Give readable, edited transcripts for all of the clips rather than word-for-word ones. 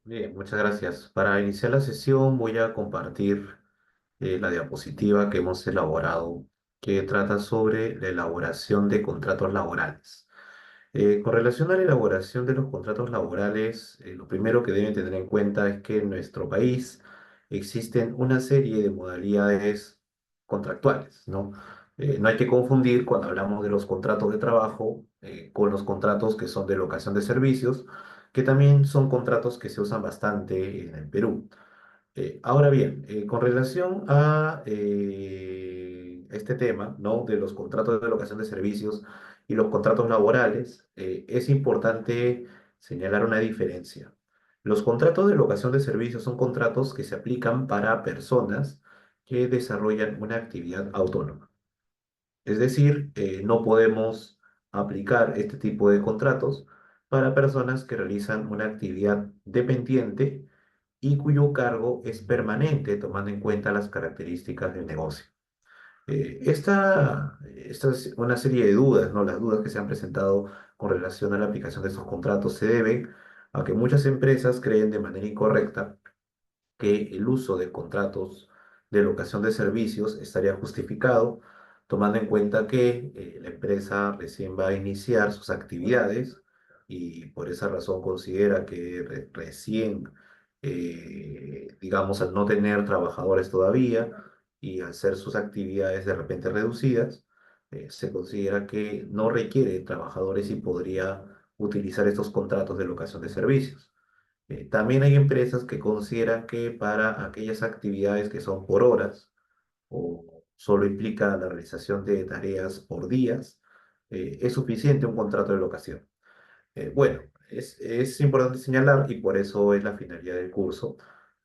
Bien, muchas gracias. Para iniciar la sesión voy a compartir la diapositiva que hemos elaborado, que trata sobre la elaboración de contratos laborales. Con relación a la elaboración de los contratos laborales, lo primero que deben tener en cuenta es que en nuestro país existen una serie de modalidades contractuales, ¿no? No hay que confundir cuando hablamos de los contratos de trabajo con los contratos que son de locación de servicios, que también son contratos que se usan bastante en el Perú. Ahora bien, con relación a este tema, ¿no? De los contratos de locación de servicios y los contratos laborales, es importante señalar una diferencia. Los contratos de locación de servicios son contratos que se aplican para personas que desarrollan una actividad autónoma. Es decir, no podemos aplicar este tipo de contratos para personas que realizan una actividad dependiente y cuyo cargo es permanente, tomando en cuenta las características del negocio. Esta es una serie de dudas, ¿no? Las dudas que se han presentado con relación a la aplicación de estos contratos se deben a que muchas empresas creen de manera incorrecta que el uso de contratos de locación de servicios estaría justificado, tomando en cuenta que la empresa recién va a iniciar sus actividades y por esa razón considera que recién, digamos, al no tener trabajadores todavía y hacer sus actividades de repente reducidas, se considera que no requiere trabajadores y podría utilizar estos contratos de locación de servicios. También hay empresas que consideran que para aquellas actividades que son por horas o solo implica la realización de tareas por días, es suficiente un contrato de locación. Bueno, es importante señalar, y por eso es la finalidad del curso,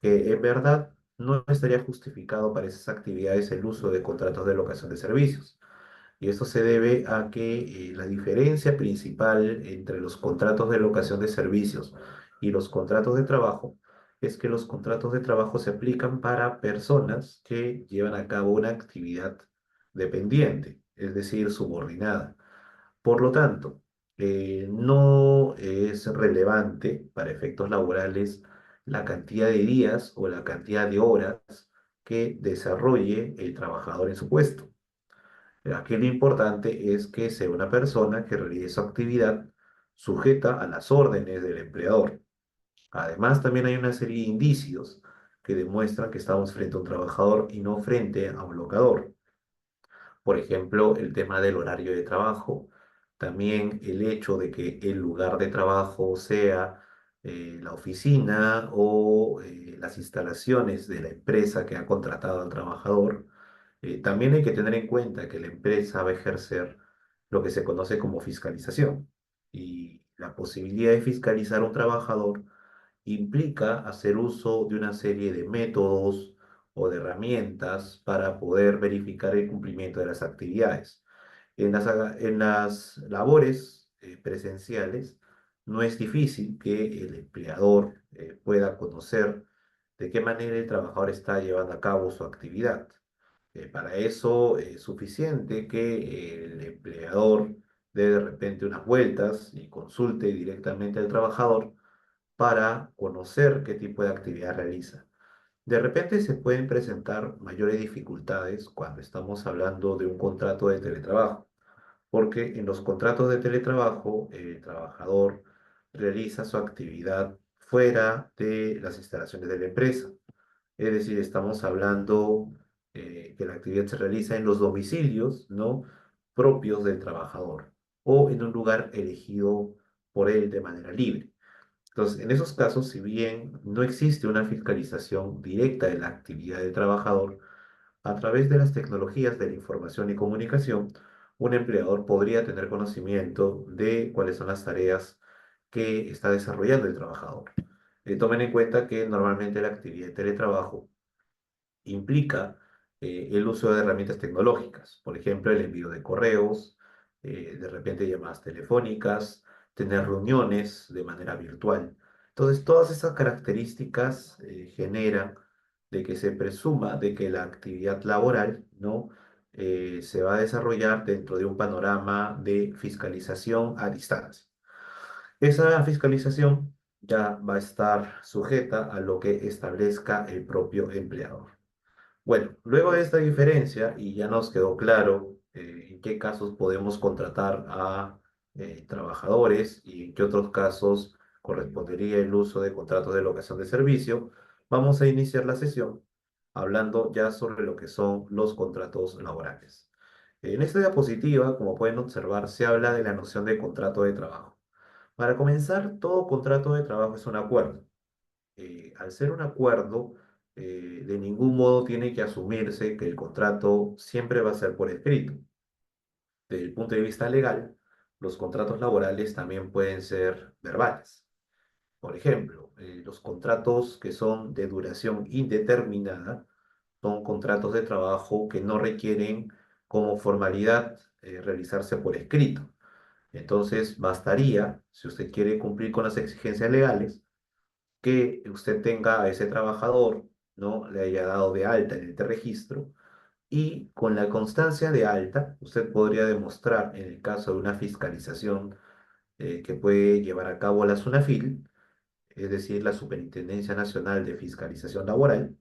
que en verdad no estaría justificado para esas actividades el uso de contratos de locación de servicios. Y esto se debe a que la diferencia principal entre los contratos de locación de servicios y los contratos de trabajo es que los contratos de trabajo se aplican para personas que llevan a cabo una actividad dependiente, es decir, subordinada. Por lo tanto, no es relevante para efectos laborales la cantidad de días o la cantidad de horas que desarrolle el trabajador en su puesto. Aquí lo importante es que sea una persona que realice su actividad sujeta a las órdenes del empleador. Además, también hay una serie de indicios que demuestran que estamos frente a un trabajador y no frente a un locador. Por ejemplo, el tema del horario de trabajo, también el hecho de que el lugar de trabajo sea la oficina o las instalaciones de la empresa que ha contratado al trabajador. También hay que tener en cuenta que la empresa va a ejercer lo que se conoce como fiscalización y la posibilidad de fiscalizar a un trabajador implica hacer uso de una serie de métodos o de herramientas para poder verificar el cumplimiento de las actividades. En las labores presenciales no es difícil que el empleador pueda conocer de qué manera el trabajador está llevando a cabo su actividad. Para eso es suficiente que el empleador dé de repente unas vueltas y consulte directamente al trabajador para conocer qué tipo de actividad realiza. De repente se pueden presentar mayores dificultades cuando estamos hablando de un contrato de teletrabajo, porque en los contratos de teletrabajo el trabajador realiza su actividad fuera de las instalaciones de la empresa. Es decir, estamos hablando que la actividad se realiza en los domicilios, ¿no? propios del trabajador o en un lugar elegido por él de manera libre. Entonces, en esos casos, si bien no existe una fiscalización directa de la actividad del trabajador, a través de las tecnologías de la información y comunicación, un empleador podría tener conocimiento de cuáles son las tareas que está desarrollando el trabajador. Tomen en cuenta que normalmente la actividad de teletrabajo implica el uso de herramientas tecnológicas, por ejemplo, el envío de correos, de repente llamadas telefónicas, tener reuniones de manera virtual. Entonces, todas esas características generan de que se presuma de que la actividad laboral, ¿no? se va a desarrollar dentro de un panorama de fiscalización a distancia. Esa fiscalización ya va a estar sujeta a lo que establezca el propio empleador. Bueno, luego de esta diferencia, y ya nos quedó claro en qué casos podemos contratar a trabajadores y en qué otros casos correspondería el uso de contratos de locación de servicio, vamos a iniciar la sesión hablando ya sobre lo que son los contratos laborales. En esta diapositiva, como pueden observar, se habla de la noción de contrato de trabajo. Para comenzar, todo contrato de trabajo es un acuerdo. Al ser un acuerdo, de ningún modo tiene que asumirse que el contrato siempre va a ser por escrito. Desde el punto de vista legal, los contratos laborales también pueden ser verbales. Por ejemplo, los contratos que son de duración indeterminada son contratos de trabajo que no requieren como formalidad realizarse por escrito. Entonces, bastaría, si usted quiere cumplir con las exigencias legales, que usted tenga a ese trabajador, ¿no? Le haya dado de alta en este registro y con la constancia de alta, usted podría demostrar en el caso de una fiscalización que puede llevar a cabo la SUNAFIL, es decir, la Superintendencia Nacional de Fiscalización Laboral.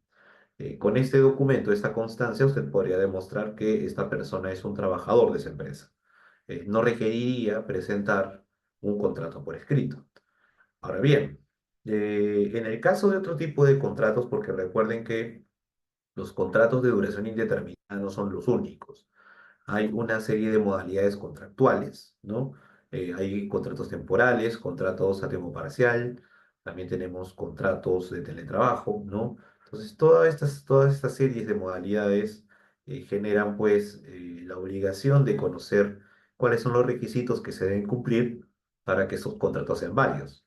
Con este documento, esta constancia, usted podría demostrar que esta persona es un trabajador de esa empresa. No requeriría presentar un contrato por escrito. Ahora bien, en el caso de otro tipo de contratos, porque recuerden que los contratos de duración indeterminada no son los únicos. Hay una serie de modalidades contractuales, ¿no? Hay contratos temporales, contratos a tiempo parcial, también tenemos contratos de teletrabajo, ¿no? Entonces, todas estas series de modalidades generan, pues, la obligación de conocer cuáles son los requisitos que se deben cumplir para que esos contratos sean válidos.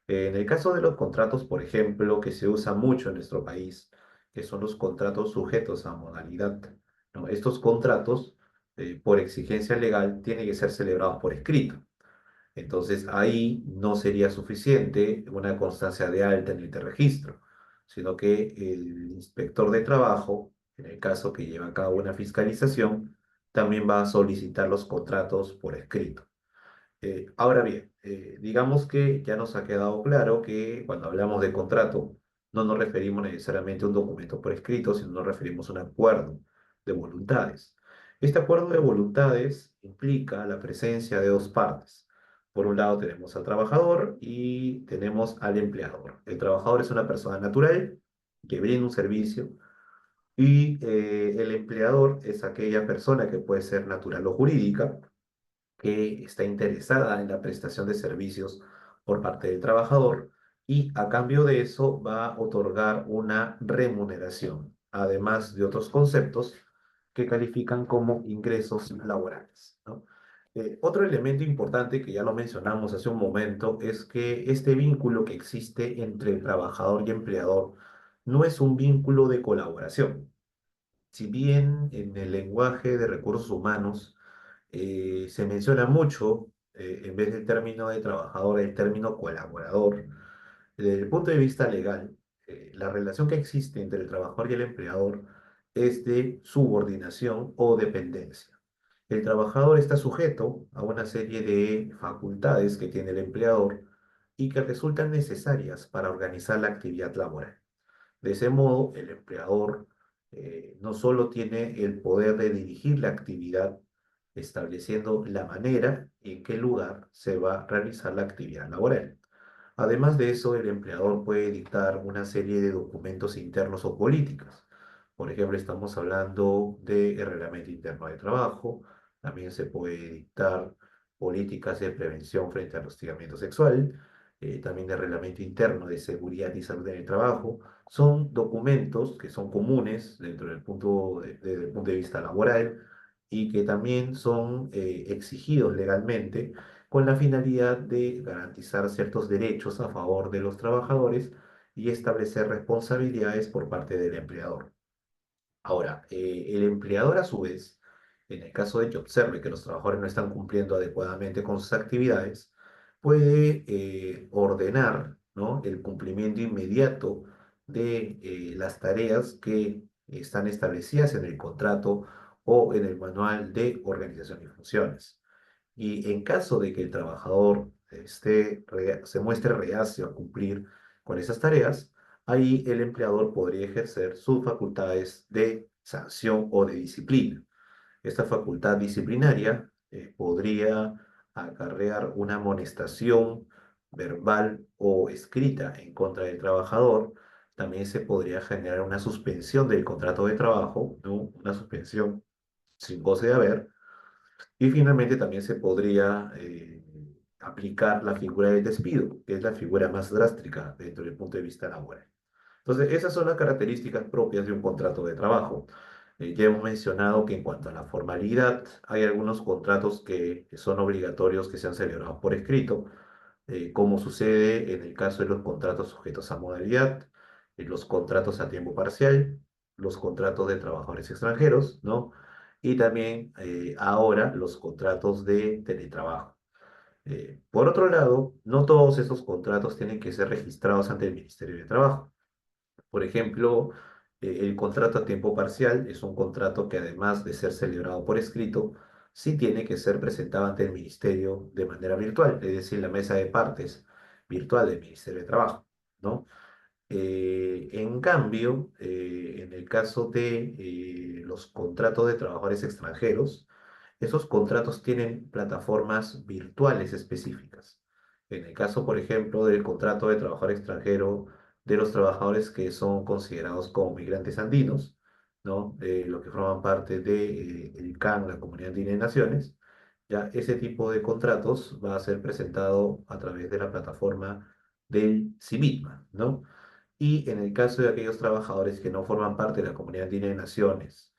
En el caso de los contratos, por ejemplo, que se usa mucho en nuestro país, que son los contratos sujetos a modalidad, ¿no? Estos contratos por exigencia legal, tiene que ser celebrado por escrito. Entonces, ahí no sería suficiente una constancia de alta en el registro, sino que el inspector de trabajo, en el caso que lleva a cabo una fiscalización, también va a solicitar los contratos por escrito. Ahora bien, digamos que ya nos ha quedado claro que cuando hablamos de contrato no nos referimos necesariamente a un documento por escrito, sino nos referimos a un acuerdo de voluntades. Este acuerdo de voluntades implica la presencia de dos partes. Por un lado tenemos al trabajador y tenemos al empleador. El trabajador es una persona natural que brinda un servicio y el empleador es aquella persona que puede ser natural o jurídica que está interesada en la prestación de servicios por parte del trabajador y a cambio de eso va a otorgar una remuneración, además de otros conceptos que califican como ingresos laborales, ¿no? Otro elemento importante que ya lo mencionamos hace un momento es que este vínculo que existe entre trabajador y empleador no es un vínculo de colaboración. Si bien en el lenguaje de recursos humanos se menciona mucho, en vez del término de trabajador, el término colaborador. Desde el punto de vista legal, la relación que existe entre el trabajador y el empleador es de subordinación o dependencia. El trabajador está sujeto a una serie de facultades que tiene el empleador y que resultan necesarias para organizar la actividad laboral. De ese modo, el empleador no solo tiene el poder de dirigir la actividad, estableciendo la manera y en qué lugar se va a realizar la actividad laboral. Además de eso, el empleador puede dictar una serie de documentos internos o políticas. Por ejemplo, estamos hablando del reglamento interno de trabajo, también se puede dictar políticas de prevención frente al hostigamiento sexual, también el reglamento interno de seguridad y salud en el trabajo. Son documentos que son comunes dentro del desde el punto de vista laboral y que también son exigidos legalmente con la finalidad de garantizar ciertos derechos a favor de los trabajadores y establecer responsabilidades por parte del empleador. Ahora, el empleador a su vez, en el caso de que observe que los trabajadores no están cumpliendo adecuadamente con sus actividades, puede ordenar, ¿no?, el cumplimiento inmediato de las tareas que están establecidas en el contrato o en el manual de organización y funciones. Y en caso de que el trabajador se muestre reacio a cumplir con esas tareas, ahí el empleador podría ejercer sus facultades de sanción o de disciplina. Esta facultad disciplinaria podría acarrear una amonestación verbal o escrita en contra del trabajador. También se podría generar una suspensión del contrato de trabajo, ¿no? Una suspensión sin goce de haber. Y finalmente también se podría aplicar la figura del despido, que es la figura más drástica dentro del punto de vista laboral. Entonces, esas son las características propias de un contrato de trabajo. Ya hemos mencionado que en cuanto a la formalidad, hay algunos contratos que son obligatorios que sean celebrados por escrito, como sucede en el caso de los contratos sujetos a modalidad, los contratos a tiempo parcial, los contratos de trabajadores extranjeros, ¿no? Y también ahora los contratos de teletrabajo. Por otro lado, no todos esos contratos tienen que ser registrados ante el Ministerio de Trabajo. Por ejemplo, el contrato a tiempo parcial es un contrato que además de ser celebrado por escrito, sí tiene que ser presentado ante el Ministerio de manera virtual, es decir, la mesa de partes virtual del Ministerio de Trabajo, ¿no? En cambio, en el caso de los contratos de trabajadores extranjeros, esos contratos tienen plataformas virtuales específicas. En el caso, por ejemplo, del contrato de trabajador extranjero de los trabajadores que son considerados como migrantes andinos, ¿no? Los que forman parte de, el CAN, la Comunidad Andina de Naciones, ya ese tipo de contratos va a ser presentado a través de la plataforma del CIMITMA, ¿no? Y en el caso de aquellos trabajadores que no forman parte de la Comunidad Andina de Naciones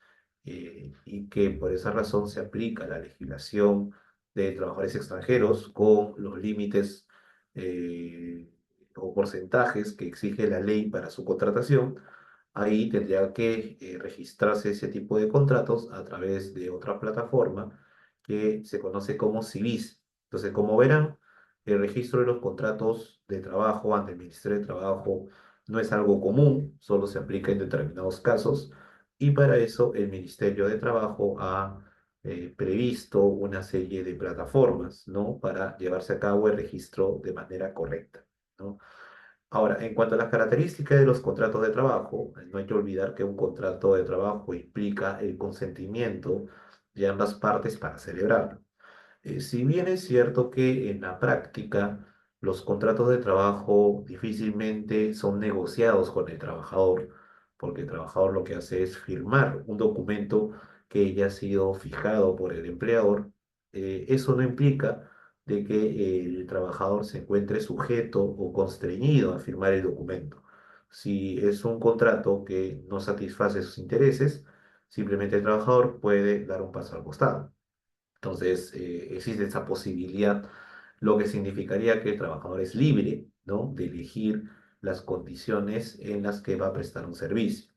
y que por esa razón se aplica la legislación de trabajadores extranjeros con los límites eh, o porcentajes que exige la ley para su contratación, ahí tendría que registrarse ese tipo de contratos a través de otra plataforma que se conoce como CIVIS. Entonces, como verán, el registro de los contratos de trabajo ante el Ministerio de Trabajo no es algo común, solo se aplica en determinados casos y para eso el Ministerio de Trabajo ha previsto una serie de plataformas, ¿no? Para llevarse a cabo el registro de manera correcta, ¿no? Ahora, en cuanto a las características de los contratos de trabajo, no hay que olvidar que un contrato de trabajo implica el consentimiento de ambas partes para celebrarlo. Si bien es cierto que en la práctica los contratos de trabajo difícilmente son negociados con el trabajador, porque el trabajador lo que hace es firmar un documento que ya ha sido fijado por el empleador, eso no implica de que el trabajador se encuentre sujeto o constreñido a firmar el documento. Si es un contrato que no satisface sus intereses, simplemente el trabajador puede dar un paso al costado. Entonces, existe esa posibilidad, lo que significaría que el trabajador es libre, ¿no? De elegir las condiciones en las que va a prestar un servicio.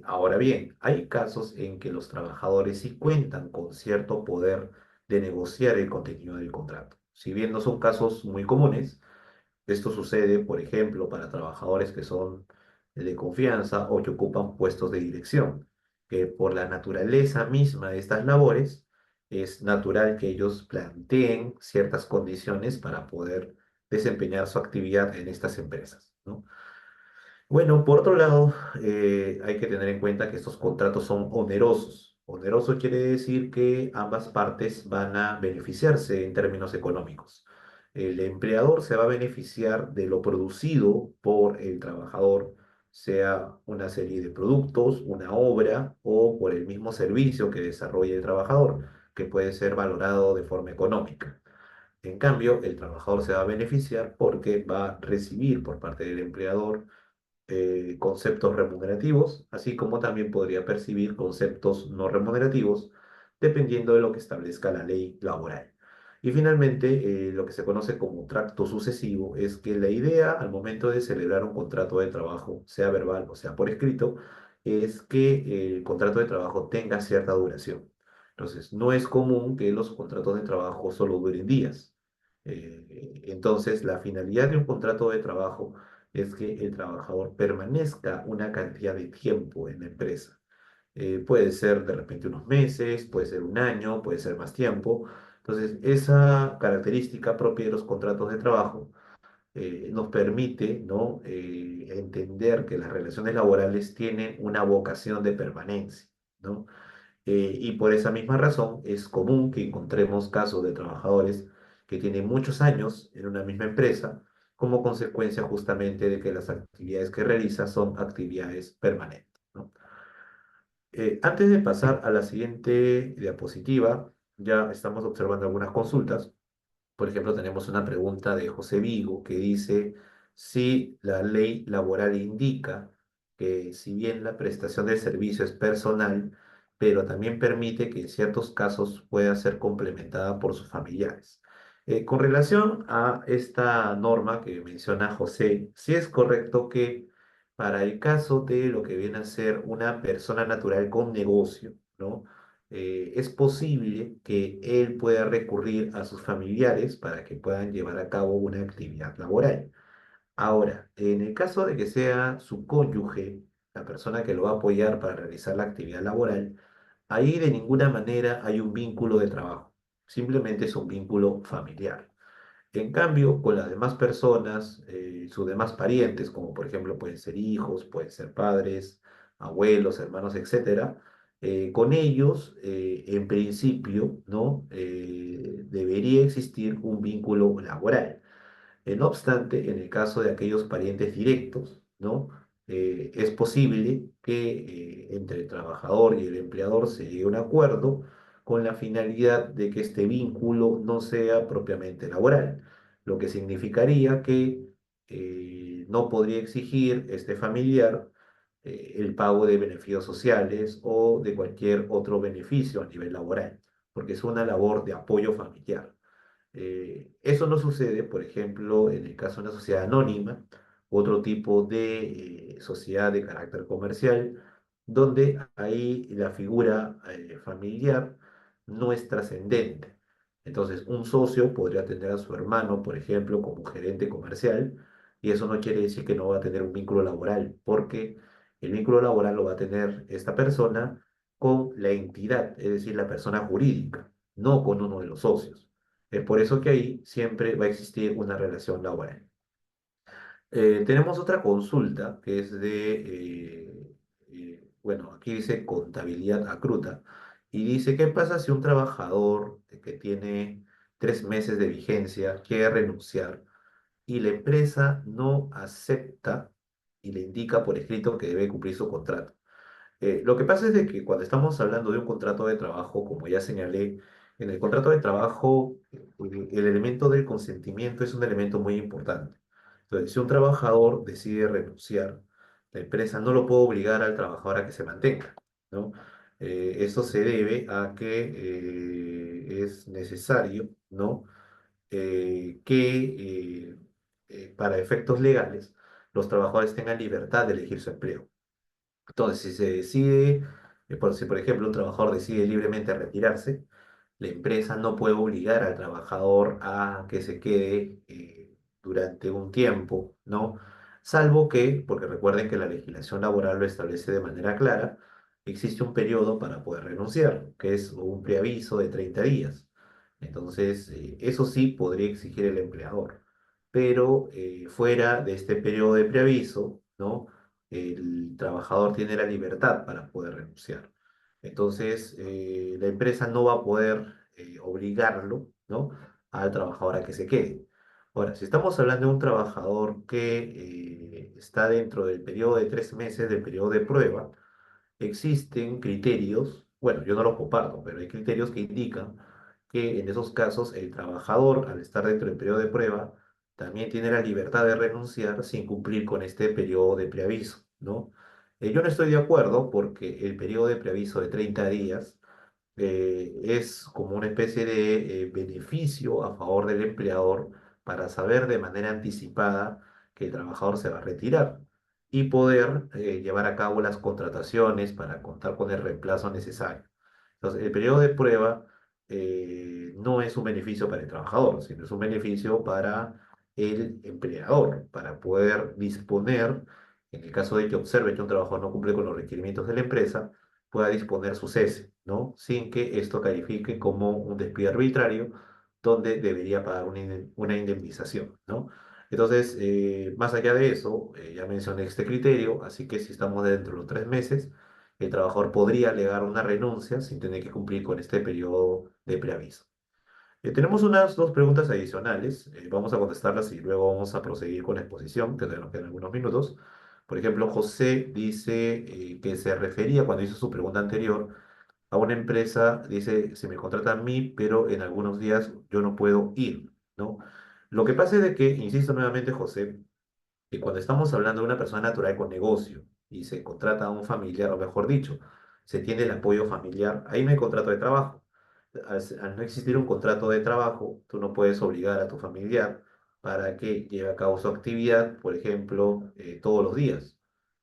Ahora bien, hay casos en que los trabajadores sí cuentan con cierto poder de negociar el contenido del contrato. Si bien no son casos muy comunes, esto sucede, por ejemplo, para trabajadores que son de confianza o que ocupan puestos de dirección, que por la naturaleza misma de estas labores es natural que ellos planteen ciertas condiciones para poder desempeñar su actividad en estas empresas, ¿no? Bueno, por otro lado, hay que tener en cuenta que estos contratos son onerosos. Oneroso quiere decir que ambas partes van a beneficiarse en términos económicos. El empleador se va a beneficiar de lo producido por el trabajador, sea una serie de productos, una obra o por el mismo servicio que desarrolla el trabajador, que puede ser valorado de forma económica. En cambio, el trabajador se va a beneficiar porque va a recibir por parte del empleador conceptos remunerativos, así como también podría percibir conceptos no remunerativos, dependiendo de lo que establezca la ley laboral. Y finalmente, lo que se conoce como tracto sucesivo es que la idea al momento de celebrar un contrato de trabajo, sea verbal o sea por escrito, es que el contrato de trabajo tenga cierta duración. Entonces, no es común que los contratos de trabajo solo duren días. Entonces, la finalidad de un contrato de trabajo es que el trabajador permanezca una cantidad de tiempo en la empresa. Puede ser de repente unos meses, puede ser un año, puede ser más tiempo. Entonces, esa característica propia de los contratos de trabajo nos permite, ¿no? Entender que las relaciones laborales tienen una vocación de permanencia, ¿no? Y por esa misma razón es común que encontremos casos de trabajadores que tienen muchos años en una misma empresa como consecuencia justamente de que las actividades que realiza son actividades permanentes, ¿no? Antes de pasar a la siguiente diapositiva, ya estamos observando algunas consultas. Por ejemplo, tenemos una pregunta de José Vigo que dice si la ley laboral indica que si bien la prestación del servicio es personal, pero también permite que en ciertos casos pueda ser complementada por sus familiares. Con relación a esta norma que menciona José, sí es correcto que para el caso de lo que viene a ser una persona natural con negocio, ¿no? Es posible que él pueda recurrir a sus familiares para que puedan llevar a cabo una actividad laboral. Ahora, en el caso de que sea su cónyuge, la persona que lo va a apoyar para realizar la actividad laboral, ahí de ninguna manera hay un vínculo de trabajo, simplemente es un vínculo familiar. En cambio, con las demás personas, sus demás parientes, como por ejemplo pueden ser hijos, pueden ser padres, abuelos, hermanos, etcétera, con ellos, en principio, ¿no? Debería existir un vínculo laboral. No obstante, en el caso de aquellos parientes directos, ¿no? Es posible que entre el trabajador y el empleador se llegue a un acuerdo con la finalidad de que este vínculo no sea propiamente laboral, lo que significaría que no podría exigir este familiar el pago de beneficios sociales o de cualquier otro beneficio a nivel laboral, porque es una labor de apoyo familiar. Eso no sucede, por ejemplo, en el caso de una sociedad anónima, otro tipo de sociedad de carácter comercial, donde ahí la figura familiar no es trascendente. Entonces, un socio podría tener a su hermano, por ejemplo, como gerente comercial, y eso no quiere decir que no va a tener un vínculo laboral, porque el vínculo laboral lo va a tener esta persona con la entidad, es decir, la persona jurídica, no con uno de los socios. Es por eso que ahí siempre va a existir una relación laboral. Tenemos otra consulta que es bueno, aquí dice contabilidad acruta y dice, ¿qué pasa si un trabajador que tiene 3 meses de vigencia quiere renunciar y la empresa no acepta y le indica por escrito que debe cumplir su contrato? Lo que pasa es de que cuando estamos hablando de un contrato de trabajo, como ya señalé, en el contrato de trabajo el elemento del consentimiento es un elemento muy importante. Entonces, si un trabajador decide renunciar, la empresa no lo puede obligar al trabajador a que se mantenga, ¿no? Esto se debe a que es necesario, ¿no? Que para efectos legales los trabajadores tengan libertad de elegir su empleo. Entonces, si se decide, si por ejemplo un trabajador decide libremente retirarse, la empresa no puede obligar al trabajador a que se quede durante un tiempo, ¿no? Salvo que, porque recuerden que la legislación laboral lo establece de manera clara, existe un periodo para poder renunciar, que es un preaviso de 30 días. Entonces, eso sí podría exigir el empleador. Pero fuera de este periodo de preaviso, ¿no? El trabajador tiene la libertad para poder renunciar. Entonces, la empresa no va a poder obligarlo, ¿no? Al trabajador a que se quede. Ahora, si estamos hablando de un trabajador que está dentro del periodo de 3 meses del periodo de prueba, existen criterios, bueno, yo no los comparto, pero hay criterios que indican que en esos casos el trabajador, al estar dentro del periodo de prueba, también tiene la libertad de renunciar sin cumplir con este periodo de preaviso, ¿no? Yo no estoy de acuerdo porque el periodo de preaviso de 30 días es como una especie de beneficio a favor del empleador para saber de manera anticipada que el trabajador se va a retirar y poder llevar a cabo las contrataciones para contar con el reemplazo necesario. Entonces, el periodo de prueba no es un beneficio para el trabajador, sino es un beneficio para el empleador, para poder disponer, en el caso de que observe que un trabajador no cumple con los requerimientos de la empresa, pueda disponer su cese, ¿no? Sin que esto califique como un despido arbitrario, donde debería pagar una indemnización, ¿no? Entonces, más allá de eso, ya mencioné este criterio, así que si estamos dentro de los 3 meses, el trabajador podría alegar una renuncia sin tener que cumplir con este periodo de preaviso. Tenemos unas dos preguntas adicionales, vamos a contestarlas y luego vamos a proseguir con la exposición, que todavía nos quedan algunos minutos. Por ejemplo, José dice que se refería cuando hizo su pregunta anterior a una empresa, dice, se me contrata a mí, pero en algunos días yo no puedo ir, ¿no? Lo que pasa es de que, insisto nuevamente, José, que cuando estamos hablando de una persona natural con negocio y se contrata a un familiar, o mejor dicho, se tiene el apoyo familiar, ahí no hay contrato de trabajo. Al no existir un contrato de trabajo, tú no puedes obligar a tu familiar para que lleve a cabo su actividad, por ejemplo, todos los días.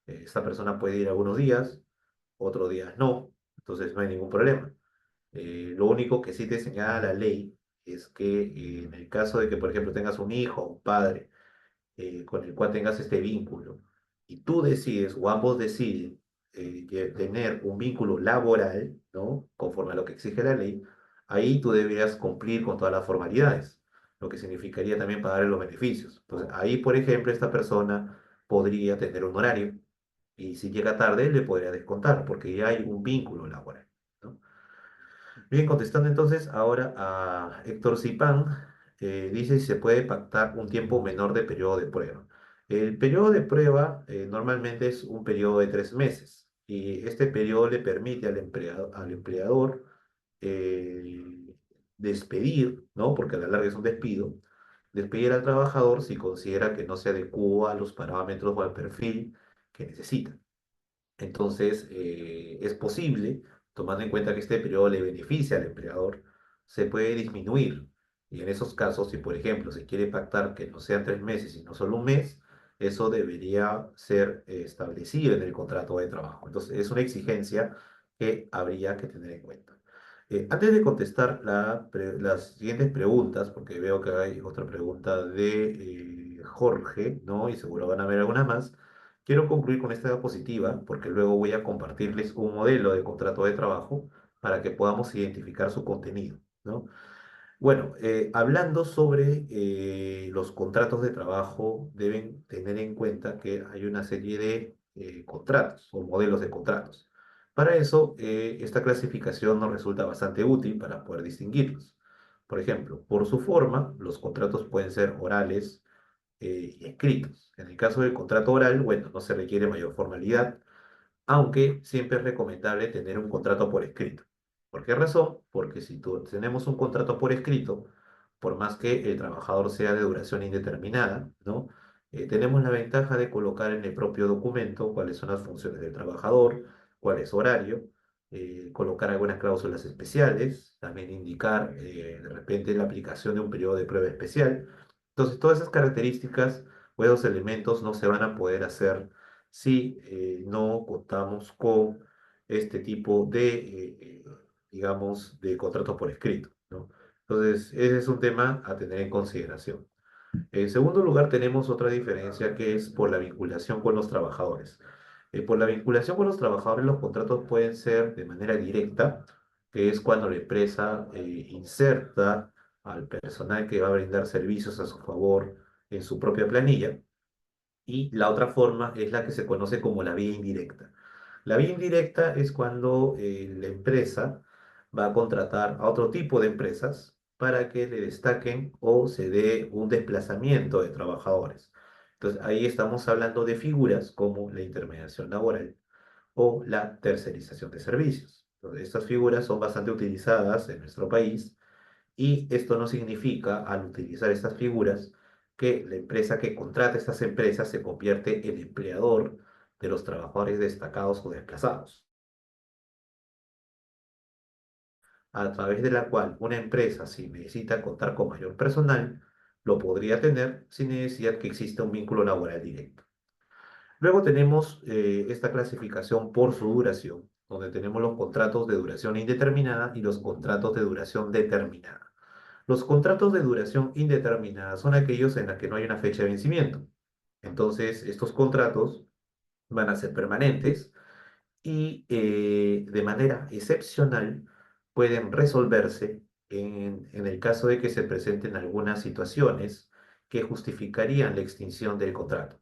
Esta persona puede ir algunos días, otros días no, entonces no hay ningún problema. Lo único que sí te señala la ley es que en el caso de que, por ejemplo, tengas un hijo o un padre con el cual tengas este vínculo y tú decides o ambos deciden tener un vínculo laboral, ¿no? Conforme a lo que exige la ley, ahí tú deberías cumplir con todas las formalidades, lo que significaría también pagar los beneficios. Entonces, ahí, por ejemplo, esta persona podría tener un horario y si llega tarde le podría descontar porque ya hay un vínculo laboral, ¿no? Bien, contestando entonces ahora a Héctor Zipán, dice si se puede pactar un tiempo menor de periodo de prueba. El periodo de prueba normalmente es un periodo de 3 meses y este periodo le permite al empleador eh, despedir, ¿no? Porque a la larga es un despido, despedir al trabajador si considera que no se adecua a los parámetros o al perfil que necesita. Entonces, es posible, tomando en cuenta que este periodo le beneficia al empleador, se puede disminuir. Y en esos casos, si por ejemplo se quiere pactar que no sean 3 meses, sino solo un mes, eso debería ser establecido en el contrato de trabajo. Entonces, es una exigencia que habría que tener en cuenta. Antes de contestar las siguientes preguntas, porque veo que hay otra pregunta de Jorge, ¿no? Y seguro van a haber algunas más. Quiero concluir con esta diapositiva porque luego voy a compartirles un modelo de contrato de trabajo para que podamos identificar su contenido, ¿no? Bueno, hablando sobre los contratos de trabajo, deben tener en cuenta que hay una serie de contratos o modelos de contratos. Para eso, esta clasificación nos resulta bastante útil para poder distinguirlos. Por ejemplo, por su forma, los contratos pueden ser orales, y escritos. En el caso del contrato oral, bueno, no se requiere mayor formalidad, aunque siempre es recomendable tener un contrato por escrito. ¿Por qué razón? Porque si tenemos un contrato por escrito, por más que el trabajador sea de duración indeterminada, ¿no? Tenemos la ventaja de colocar en el propio documento cuáles son las funciones del trabajador, cuál es su horario, colocar algunas cláusulas especiales, también indicar de repente la aplicación de un periodo de prueba especial. Entonces, todas esas características o esos elementos no se van a poder hacer si no contamos con este tipo de, digamos, de contratos por escrito, ¿no? Entonces, ese es un tema a tener en consideración. En segundo lugar, tenemos otra diferencia que es por la vinculación con los trabajadores. Por la vinculación con los trabajadores, los contratos pueden ser de manera directa, que es cuando la empresa inserta al personal que va a brindar servicios a su favor en su propia planilla, y la otra forma es la que se conoce como la vía indirecta. La vía indirecta es cuando la empresa va a contratar a otro tipo de empresas para que le destaquen o se dé un desplazamiento de trabajadores. Entonces ahí estamos hablando de figuras como la intermediación laboral o la tercerización de servicios. Entonces, estas figuras son bastante utilizadas en nuestro país y esto no significa, al utilizar estas figuras, que la empresa que contrata estas empresas se convierte en empleador de los trabajadores destacados o desplazados, a través de la cual una empresa, si necesita contar con mayor personal, lo podría tener sin necesidad que exista un vínculo laboral directo. Luego tenemos esta clasificación por su duración, donde tenemos los contratos de duración indeterminada y los contratos de duración determinada. Los contratos de duración indeterminada son aquellos en los que no hay una fecha de vencimiento. Entonces, estos contratos van a ser permanentes y de manera excepcional pueden resolverse en el caso de que se presenten algunas situaciones que justificarían la extinción del contrato.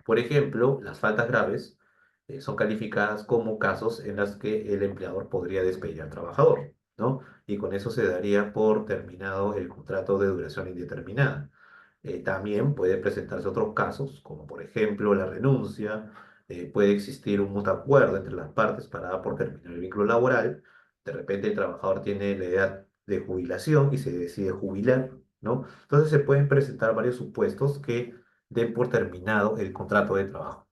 Por ejemplo, las faltas graves son calificadas como casos en los que el empleador podría despedir al trabajador, ¿no? Y con eso se daría por terminado el contrato de duración indeterminada. También puede presentarse otros casos, como por ejemplo la renuncia, puede existir un mutuo acuerdo entre las partes para dar por terminar el vínculo laboral. De repente el trabajador tiene la edad de jubilación y se decide jubilar, ¿no? Entonces se pueden presentar varios supuestos que den por terminado el contrato de trabajo.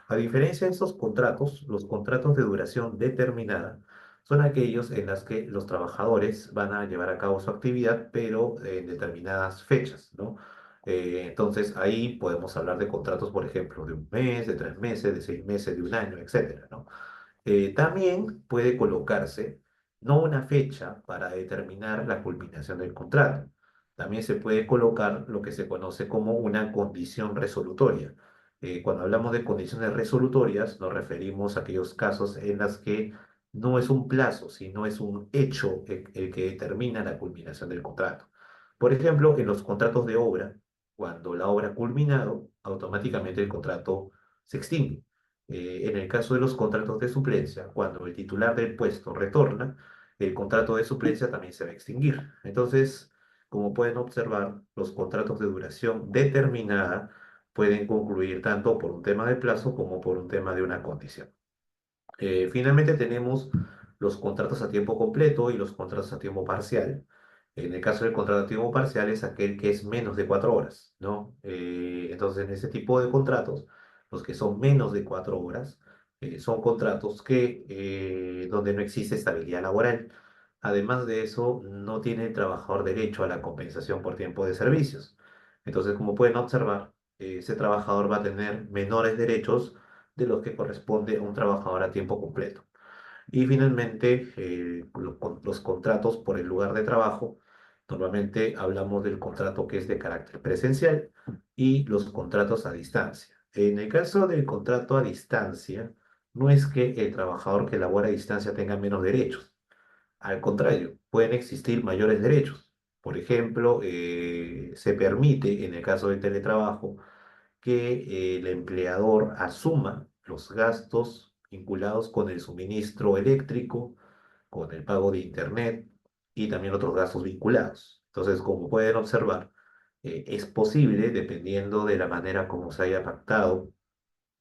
A diferencia de estos contratos, los contratos de duración determinada son aquellos en los que los trabajadores van a llevar a cabo su actividad, pero en determinadas fechas, ¿no? Entonces ahí podemos hablar de contratos, por ejemplo, de un mes, de 3 meses, de 6 meses, de un año, etcétera, ¿no? También puede colocarse no una fecha para determinar la culminación del contrato. También se puede colocar lo que se conoce como una condición resolutoria. Cuando hablamos de condiciones resolutorias, nos referimos a aquellos casos en los que no es un plazo, sino es un hecho el que determina la culminación del contrato. Por ejemplo, en los contratos de obra, cuando la obra ha culminado, automáticamente el contrato se extingue. En el caso de los contratos de suplencia, cuando el titular del puesto retorna, el contrato de suplencia también se va a extinguir. Entonces, como pueden observar, los contratos de duración determinada pueden concluir tanto por un tema de plazo como por un tema de una condición. Finalmente tenemos los contratos a tiempo completo y los contratos a tiempo parcial. En el caso del contrato a tiempo parcial es aquel que es menos de 4 horas, ¿no? Entonces, en ese tipo de contratos, los que son menos de 4 horas, son contratos que, donde no existe estabilidad laboral. Además de eso, no tiene el trabajador derecho a la compensación por tiempo de servicios. Entonces, como pueden observar, ese trabajador va a tener menores derechos de los que corresponde a un trabajador a tiempo completo. Y finalmente, los contratos por el lugar de trabajo. Normalmente hablamos del contrato que es de carácter presencial y los contratos a distancia. En el caso del contrato a distancia, no es que el trabajador que labora a distancia tenga menos derechos. Al contrario, pueden existir mayores derechos. Por ejemplo, se permite, en el caso del teletrabajo, que el empleador asuma los gastos vinculados con el suministro eléctrico, con el pago de internet y también otros gastos vinculados. Entonces, como pueden observar, es posible, dependiendo de la manera como se haya pactado,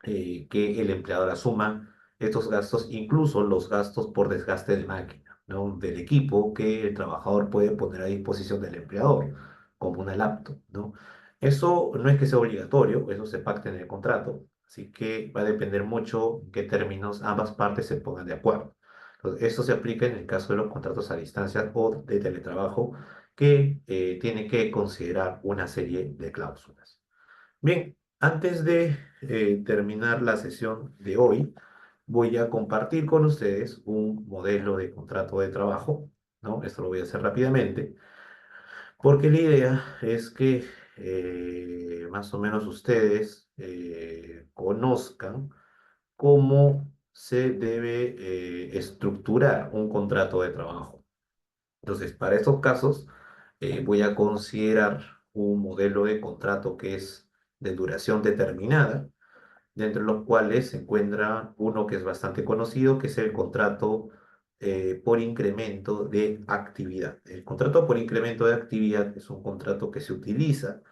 que el empleador asuma estos gastos, incluso los gastos por desgaste de máquina, ¿no? Del equipo que el trabajador puede poner a disposición del empleador, como una laptop, ¿no? Eso no es que sea obligatorio, eso se pacta en el contrato, así que va a depender mucho en qué términos ambas partes se pongan de acuerdo. Entonces, esto se aplica en el caso de los contratos a distancia o de teletrabajo, que tiene que considerar una serie de cláusulas. Bien, antes de terminar la sesión de hoy, voy a compartir con ustedes un modelo de contrato de trabajo, ¿no? Esto lo voy a hacer rápidamente, porque la idea es que más o menos ustedes conozcan cómo se debe estructurar un contrato de trabajo. Entonces, para estos casos, voy a considerar un modelo de contrato que es de duración determinada, de entre los cuales se encuentra uno que es bastante conocido, que es el contrato por incremento de actividad. El contrato por incremento de actividad es un contrato que se utiliza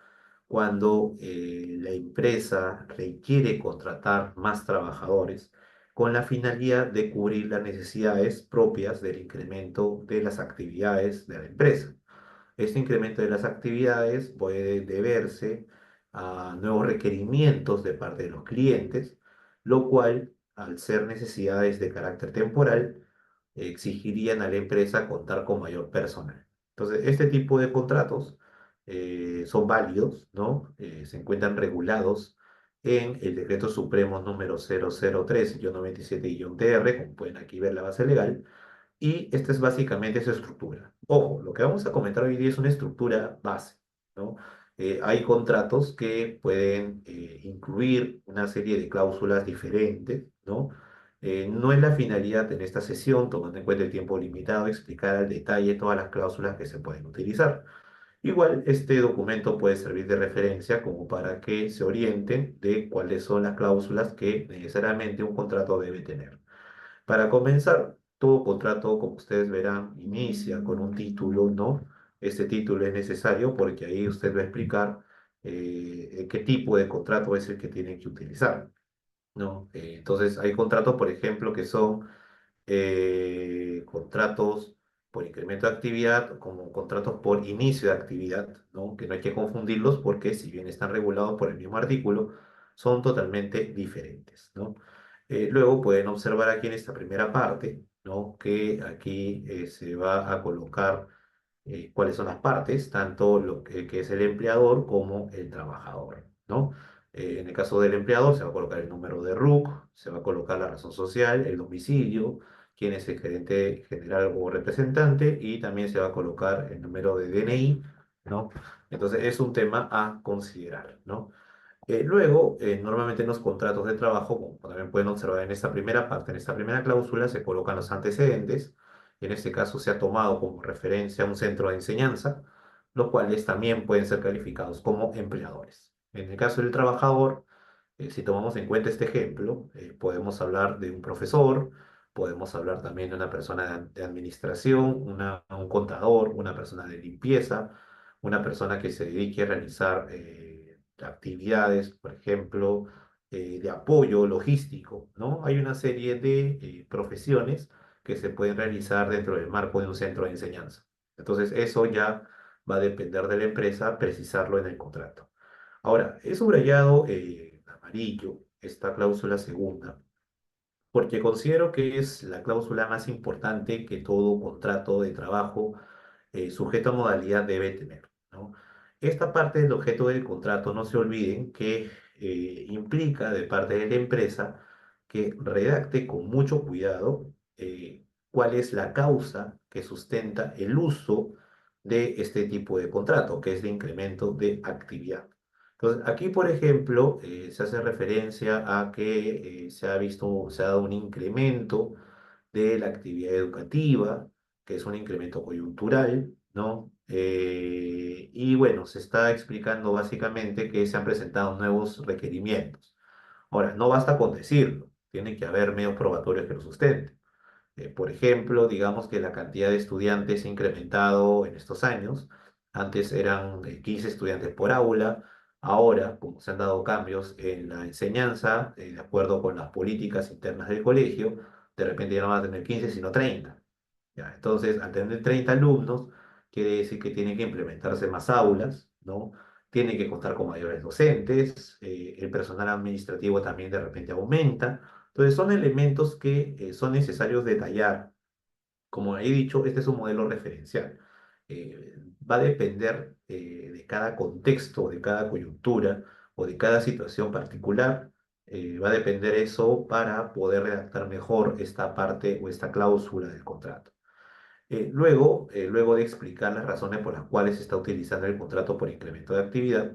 cuando la empresa requiere contratar más trabajadores con la finalidad de cubrir las necesidades propias del incremento de las actividades de la empresa. Este incremento de las actividades puede deberse a nuevos requerimientos de parte de los clientes, lo cual, al ser necesidades de carácter temporal, exigirían a la empresa contar con mayor personal. Entonces, este tipo de contratos son válidos, ¿no? Se encuentran regulados en el Decreto Supremo número 003-97-TR, como pueden aquí ver la base legal, y esta es básicamente su estructura. Ojo, lo que vamos a comentar hoy día es una estructura base, ¿no? Hay contratos que pueden incluir una serie de cláusulas diferentes, ¿no? No es la finalidad en esta sesión, tomando en cuenta el tiempo limitado, explicar al detalle todas las cláusulas que se pueden utilizar. Igual, este documento puede servir de referencia como para que se orienten de cuáles son las cláusulas que necesariamente un contrato debe tener. Para comenzar, todo contrato, como ustedes verán, inicia con un título, ¿no? Este título es necesario porque ahí usted va a explicar qué tipo de contrato es el que tiene que utilizar, ¿no? Entonces, hay contratos, por ejemplo, que son contratos por incremento de actividad como contratos por inicio de actividad, ¿no? Que no hay que confundirlos porque si bien están regulados por el mismo artículo, son totalmente diferentes, ¿no? Luego pueden observar aquí en esta primera parte, ¿no? Que aquí se va a colocar cuáles son las partes, tanto que es el empleador como el trabajador, ¿no? En el caso del empleador se va a colocar el número de RUC, se va a colocar la razón social, el domicilio, quién es el gerente general o representante y también se va a colocar el número de DNI, ¿no? Entonces es un tema a considerar, ¿no? Luego, normalmente en los contratos de trabajo, como también pueden observar en esta primera parte, en esta primera cláusula, se colocan los antecedentes. En este caso se ha tomado como referencia un centro de enseñanza, los cuales también pueden ser calificados como empleadores. En el caso del trabajador, si tomamos en cuenta este ejemplo, podemos hablar de un profesor, podemos hablar también de una persona de administración, un contador, una persona de limpieza, una persona que se dedique a realizar actividades, por ejemplo, de apoyo logístico, ¿no? Hay una serie de profesiones que se pueden realizar dentro del marco de un centro de enseñanza. Entonces, eso ya va a depender de la empresa precisarlo en el contrato. Ahora, he subrayado en amarillo esta cláusula segunda, porque considero que es la cláusula más importante que todo contrato de trabajo sujeto a modalidad debe tener, ¿no? Esta parte del objeto del contrato, no se olviden que implica de parte de la empresa que redacte con mucho cuidado cuál es la causa que sustenta el uso de este tipo de contrato, que es de incremento de actividad. Entonces, aquí, por ejemplo, se hace referencia a que se ha dado un incremento de la actividad educativa, que es un incremento coyuntural, ¿no? Y bueno, se está explicando básicamente que se han presentado nuevos requerimientos. Ahora, no basta con decirlo, tiene que haber medios probatorios que lo sustenten. Por ejemplo, digamos que la cantidad de estudiantes se ha incrementado en estos años. Antes eran 15 estudiantes por aula. Ahora, como se han dado cambios en la enseñanza, de acuerdo con las políticas internas del colegio, de repente ya no van a tener 15, sino 30. ¿Ya? Entonces, al tener 30 alumnos, quiere decir que tienen que implementarse más aulas, ¿no? Tienen que contar con mayores docentes, el personal administrativo también de repente aumenta. Entonces, son elementos que son necesarios detallar. Como he dicho, este es un modelo referencial. Va a depender de cada contexto, de cada coyuntura o de cada situación particular. Va a depender eso para poder redactar mejor esta parte o esta cláusula del contrato. Luego de explicar las razones por las cuales se está utilizando el contrato por incremento de actividad,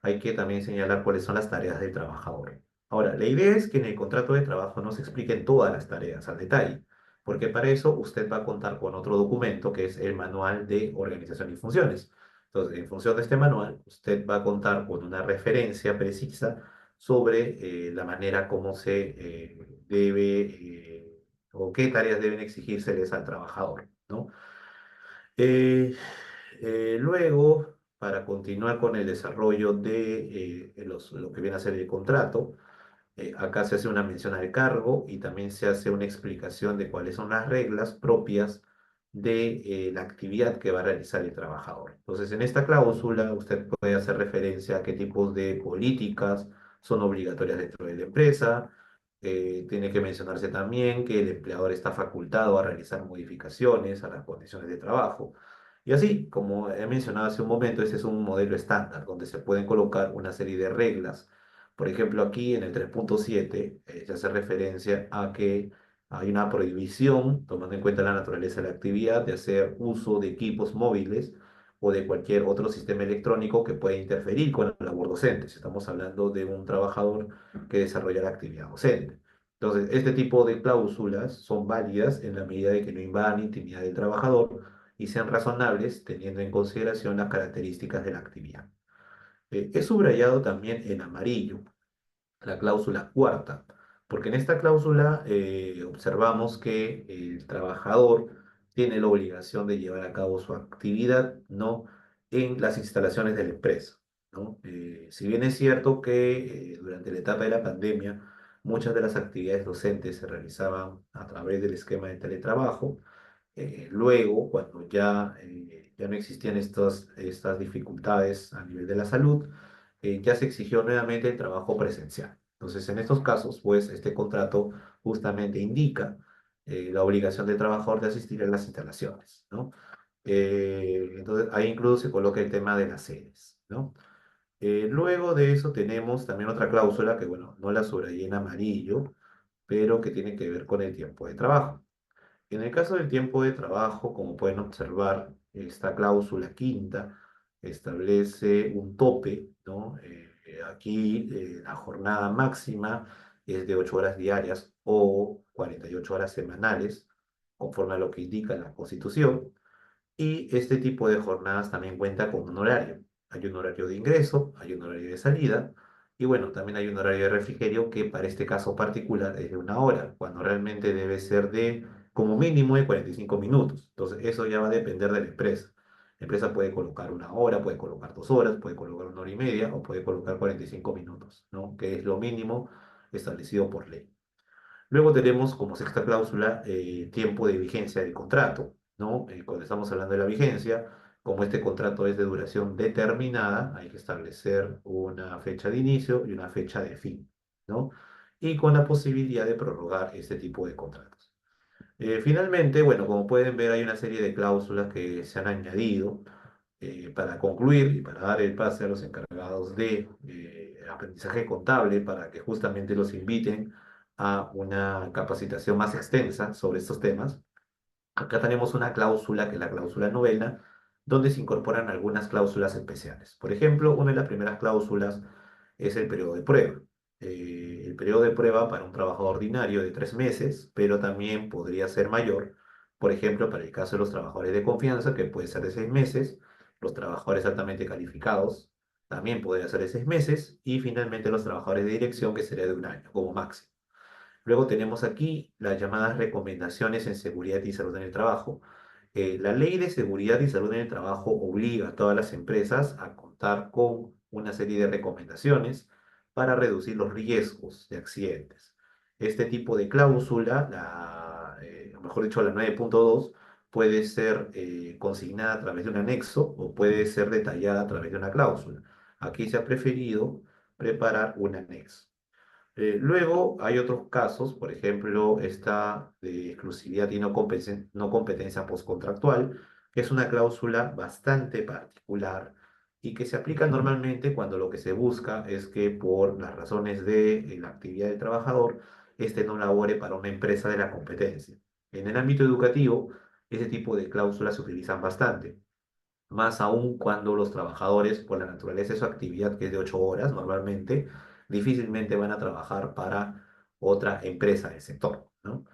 hay que también señalar cuáles son las tareas del trabajador. Ahora, la idea es que en el contrato de trabajo no se expliquen todas las tareas al detalle, porque para eso usted va a contar con otro documento que es el Manual de Organización y Funciones. Entonces, en función de este manual, usted va a contar con una referencia precisa sobre la manera como se debe o qué tareas deben exigírseles al trabajador, ¿no? Eh, Luego, para continuar con el desarrollo de lo que viene a ser el contrato, acá se hace una mención al cargo y también se hace una explicación de cuáles son las reglas propias de la actividad que va a realizar el trabajador. Entonces, en esta cláusula usted puede hacer referencia a qué tipos de políticas son obligatorias dentro de la empresa. Tiene que mencionarse también que el empleador está facultado a realizar modificaciones a las condiciones de trabajo. Y así, como he mencionado hace un momento, este es un modelo estándar donde se pueden colocar una serie de reglas. Por ejemplo, aquí en el 3.7 se hace referencia a que hay una prohibición, tomando en cuenta la naturaleza de la actividad, de hacer uso de equipos móviles o de cualquier otro sistema electrónico que pueda interferir con la labor docente. Si estamos hablando de un trabajador que desarrolla la actividad docente. Entonces, este tipo de cláusulas son válidas en la medida de que no invadan la intimidad del trabajador y sean razonables teniendo en consideración las características de la actividad. He subrayado también en amarillo la cláusula cuarta, porque en esta cláusula observamos que el trabajador tiene la obligación de llevar a cabo su actividad, ¿no? En las instalaciones de la empresa, ¿no? Si bien es cierto que durante la etapa de la pandemia muchas de las actividades docentes se realizaban a través del esquema de teletrabajo, luego, cuando ya no existían estas dificultades a nivel de la salud, ya se exigió nuevamente el trabajo presencial. Entonces, en estos casos, pues, este contrato justamente indica la obligación del trabajador de asistir a las instalaciones, ¿no? Entonces, ahí incluso se coloca el tema de las sedes, ¿no? Luego de eso tenemos también otra cláusula que, bueno, no la subrayé en amarillo, pero que tiene que ver con el tiempo de trabajo. En el caso del tiempo de trabajo, como pueden observar, esta cláusula quinta establece un tope, ¿no? Aquí la jornada máxima es de 8 horas diarias o 48 horas semanales, conforme a lo que indica la Constitución. Y este tipo de jornadas también cuenta con un horario. Hay un horario de ingreso, hay un horario de salida y bueno, también hay un horario de refrigerio que para este caso particular es de 1 hora, cuando realmente debe ser de como mínimo de 45 minutos. Entonces eso ya va a depender de la empresa. La empresa puede colocar 1 hora, puede colocar 2 horas, puede colocar 1 hora y media o puede colocar 45 minutos, ¿no? Que es lo mínimo establecido por ley. Luego tenemos como sexta cláusula tiempo de vigencia del contrato, ¿no? Cuando estamos hablando de la vigencia, como este contrato es de duración determinada, hay que establecer una fecha de inicio y una fecha de fin, ¿no? Y con la posibilidad de prorrogar este tipo de contratos. Finalmente, bueno, como pueden ver, hay una serie de cláusulas que se han añadido para concluir y para dar el pase a los encargados de aprendizaje contable para que justamente los inviten a una capacitación más extensa sobre estos temas. Acá tenemos una cláusula que es la cláusula novena, donde se incorporan algunas cláusulas especiales. Por ejemplo, una de las primeras cláusulas es el periodo de prueba. El periodo de prueba para un trabajador ordinario de 3 meses, pero también podría ser mayor. Por ejemplo, para el caso de los trabajadores de confianza, que puede ser de 6 meses, los trabajadores altamente calificados también podría ser de 6 meses, y finalmente los trabajadores de dirección, que sería de 1 año como máximo. Luego tenemos aquí las llamadas recomendaciones en seguridad y salud en el trabajo. La ley de seguridad y salud en el trabajo obliga a todas las empresas a contar con una serie de recomendaciones para reducir los riesgos de accidentes. Este tipo de cláusula, o mejor dicho, la 9.2, puede ser consignada a través de un anexo o puede ser detallada a través de una cláusula. Aquí se ha preferido preparar un anexo. Luego hay otros casos, por ejemplo, esta de exclusividad y no competencia postcontractual, que es una cláusula bastante particular y que se aplica normalmente cuando lo que se busca es que por las razones de la actividad del trabajador, éste no labore para una empresa de la competencia. En el ámbito educativo, ese tipo de cláusulas se utilizan bastante, más aún cuando los trabajadores, por la naturaleza de su actividad, que es de 8 horas normalmente, difícilmente van a trabajar para otra empresa del sector, ¿no?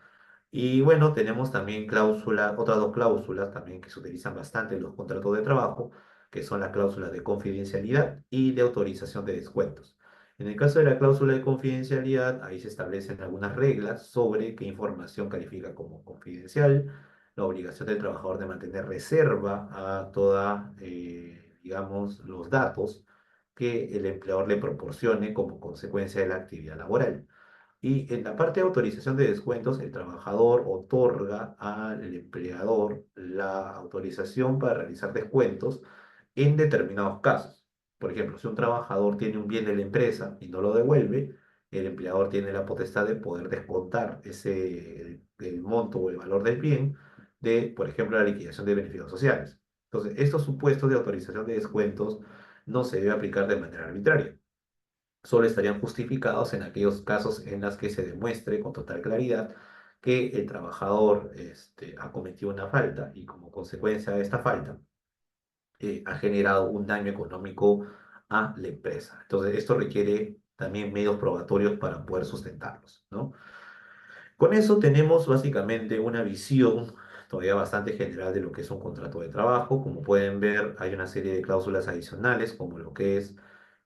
Y bueno, tenemos también otras dos cláusulas también que se utilizan bastante en los contratos de trabajo, que son las cláusulas de confidencialidad y de autorización de descuentos. En el caso de la cláusula de confidencialidad, ahí se establecen algunas reglas sobre qué información califica como confidencial, la obligación del trabajador de mantener reserva a toda, digamos, los datos que el empleador le proporcione como consecuencia de la actividad laboral. Y en la parte de autorización de descuentos, el trabajador otorga al empleador la autorización para realizar descuentos en determinados casos. Por ejemplo, si un trabajador tiene un bien de la empresa y no lo devuelve, el empleador tiene la potestad de poder descontar el monto o el valor del bien de, por ejemplo, la liquidación de beneficios sociales. Entonces, estos supuestos de autorización de descuentos no se debe aplicar de manera arbitraria, solo estarían justificados en aquellos casos en los que se demuestre con total claridad que el trabajador ha cometido una falta y como consecuencia de esta falta ha generado un daño económico a la empresa. Entonces, esto requiere también medios probatorios para poder sustentarlos, ¿no? Con eso tenemos básicamente una visión todavía bastante general de lo que es un contrato de trabajo. Como pueden ver, hay una serie de cláusulas adicionales, como lo que es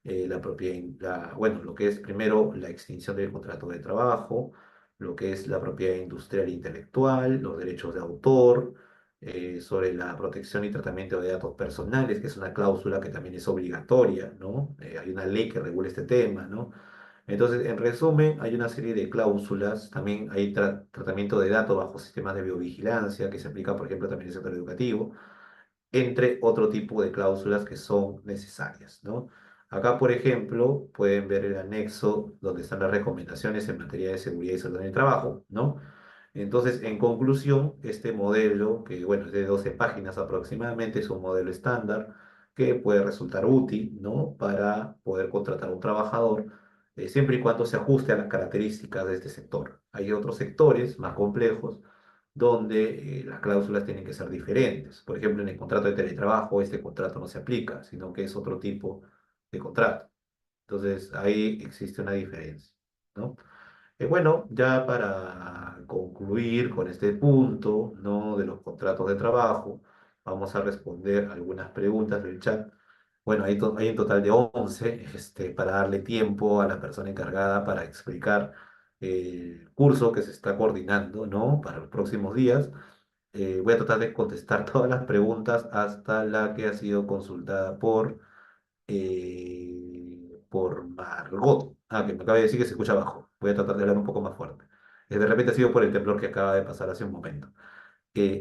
la propiedad, bueno, lo que es primero la extinción del contrato de trabajo, lo que es la propiedad industrial e intelectual, los derechos de autor, sobre la protección y tratamiento de datos personales, que es una cláusula que también es obligatoria, ¿no? Hay una ley que regula este tema, ¿no? Entonces, en resumen, hay una serie de cláusulas, también hay tratamiento de datos bajo sistemas de biovigilancia que se aplica, por ejemplo, también en el sector educativo, entre otro tipo de cláusulas que son necesarias, ¿no? Acá, por ejemplo, pueden ver el anexo donde están las recomendaciones en materia de seguridad y salud en el trabajo, ¿no? Entonces, en conclusión, este modelo, que bueno, es de 12 páginas aproximadamente, es un modelo estándar que puede resultar útil, ¿no? Para poder contratar a un trabajador, siempre y cuando se ajuste a las características de este sector. Hay otros sectores más complejos donde las cláusulas tienen que ser diferentes. Por ejemplo, en el contrato de teletrabajo, este contrato no se aplica, sino que es otro tipo de contrato. Entonces, ahí existe una diferencia, ¿no? Bueno, ya para concluir con este punto, ¿no? De los contratos de trabajo, vamos a responder algunas preguntas del chat. Bueno, hay un total de 11 para darle tiempo a la persona encargada para explicar el curso que se está coordinando, ¿no? Para los próximos días. Voy a tratar de contestar todas las preguntas hasta la que ha sido consultada por Margot. Ah, que me acaba de decir que se escucha bajo. Voy a tratar de hablar un poco más fuerte. De repente ha sido por el temblor que acaba de pasar hace un momento.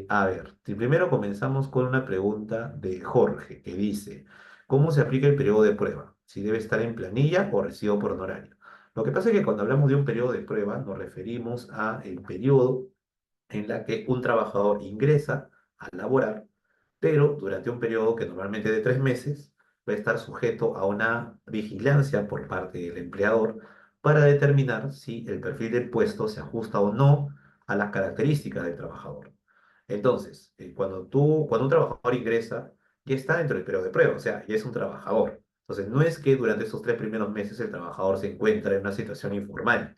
A ver, primero comenzamos con una pregunta de Jorge, que dice, ¿cómo se aplica el periodo de prueba? ¿Si debe estar en planilla o recibo por honorario? Lo que pasa es que cuando hablamos de un periodo de prueba nos referimos a el periodo en la que un trabajador ingresa a laborar, pero durante un periodo que normalmente es de 3 meses va a estar sujeto a una vigilancia por parte del empleador para determinar si el perfil del puesto se ajusta o no a las características del trabajador. Entonces, cuando un trabajador ingresa, ya está dentro del periodo de prueba, o sea, ya es un trabajador. Entonces, no es que durante esos 3 primeros meses el trabajador se encuentra en una situación informal,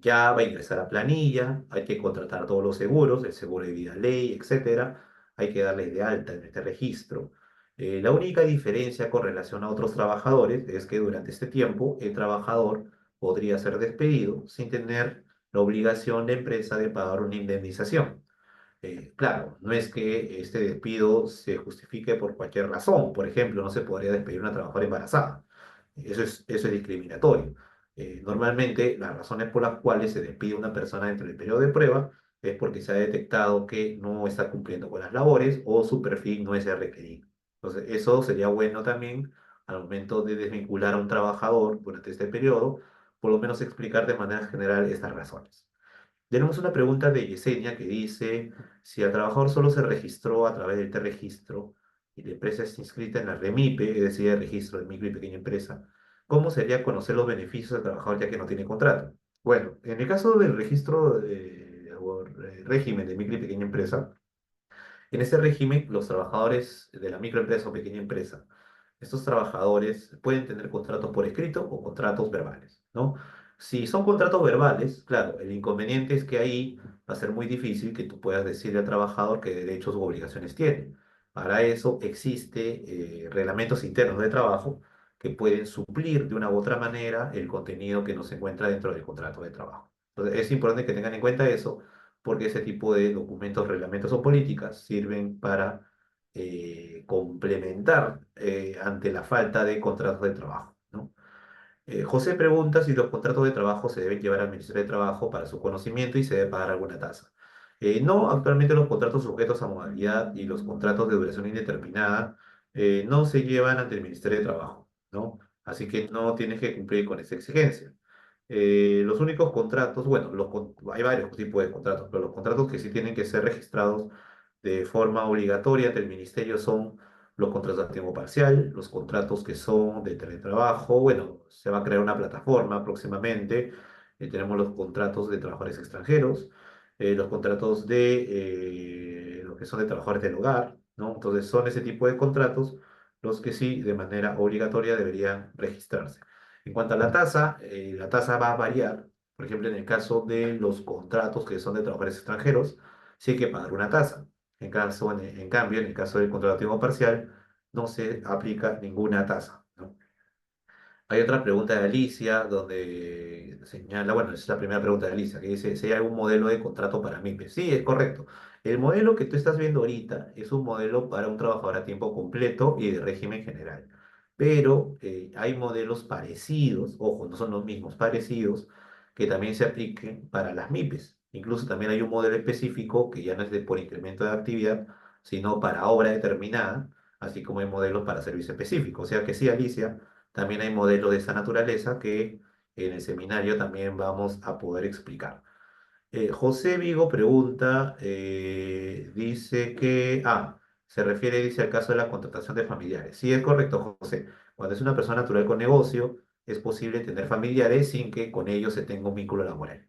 ya va a ingresar a planilla, hay que contratar todos los seguros, el seguro de vida ley, etcétera, hay que darle de alta en este registro. La única diferencia con relación a otros trabajadores es que durante este tiempo el trabajador podría ser despedido sin tener la obligación de empresa de pagar una indemnización. Claro, no es que este despido se justifique por cualquier razón. Por ejemplo, no se podría despedir a una trabajadora embarazada. Eso es discriminatorio. Normalmente, las razones por las cuales se despide a una persona dentro del periodo de prueba es porque se ha detectado que no está cumpliendo con las labores o su perfil no es el requerido. Entonces, eso sería bueno también al momento de desvincular a un trabajador durante este periodo, por lo menos explicar de manera general estas razones. Tenemos una pregunta de Yesenia que dice, si el trabajador solo se registró a través del T-Registro y la empresa está inscrita en la REMIPE, es decir, el registro de micro y pequeña empresa, ¿cómo sería conocer los beneficios del trabajador ya que no tiene contrato? Bueno, en el caso del registro o régimen de micro y pequeña empresa, en ese régimen, los trabajadores de la microempresa o pequeña empresa, estos trabajadores pueden tener contratos por escrito o contratos verbales, ¿no? Si son contratos verbales, claro, el inconveniente es que ahí va a ser muy difícil que tú puedas decirle al trabajador qué derechos u obligaciones tiene. Para eso existe reglamentos internos de trabajo que pueden suplir de una u otra manera el contenido que no se encuentra dentro del contrato de trabajo. Entonces, es importante que tengan en cuenta eso porque ese tipo de documentos, reglamentos o políticas sirven para complementar ante la falta de contratos de trabajo, ¿no? José pregunta si los contratos de trabajo se deben llevar al Ministerio de Trabajo para su conocimiento y se debe pagar alguna tasa. No, actualmente los contratos sujetos a modalidad y los contratos de duración indeterminada no se llevan ante el Ministerio de Trabajo, ¿no? Así que no tienes que cumplir con esa exigencia. Los únicos contratos, bueno, hay varios tipos de contratos, pero los contratos que sí tienen que ser registrados de forma obligatoria ante el ministerio son los contratos a tiempo parcial, los contratos que son de teletrabajo, bueno, se va a crear una plataforma próximamente, tenemos los contratos de trabajadores extranjeros, los contratos de los que son de trabajadores del hogar, ¿no? Entonces son ese tipo de contratos los que sí de manera obligatoria deberían registrarse. En cuanto a la tasa va a variar. Por ejemplo, en el caso de los contratos que son de trabajadores extranjeros, sí hay que pagar una tasa. En cambio, en el caso del contrato a tiempo parcial, no se aplica ninguna tasa, ¿no? Hay otra pregunta de Alicia donde señala, bueno, esa es la primera pregunta de Alicia, que dice si hay algún modelo de contrato para MIPES. Sí, es correcto. El modelo que tú estás viendo ahorita es un modelo para un trabajador a tiempo completo y de régimen general. Pero hay modelos parecidos, ojo, no son los mismos, parecidos, que también se apliquen para las MIPES. Incluso también hay un modelo específico que ya no es por incremento de actividad, sino para obra determinada, así como hay modelos para servicio específico. O sea que sí, Alicia. También hay modelos de esta naturaleza que en el seminario también vamos a poder explicar. José Vigo pregunta, dice que, se refiere, dice, al caso de la contratación de familiares. Sí, es correcto, José. Cuando es una persona natural con negocio, es posible tener familiares sin que con ellos se tenga un vínculo laboral.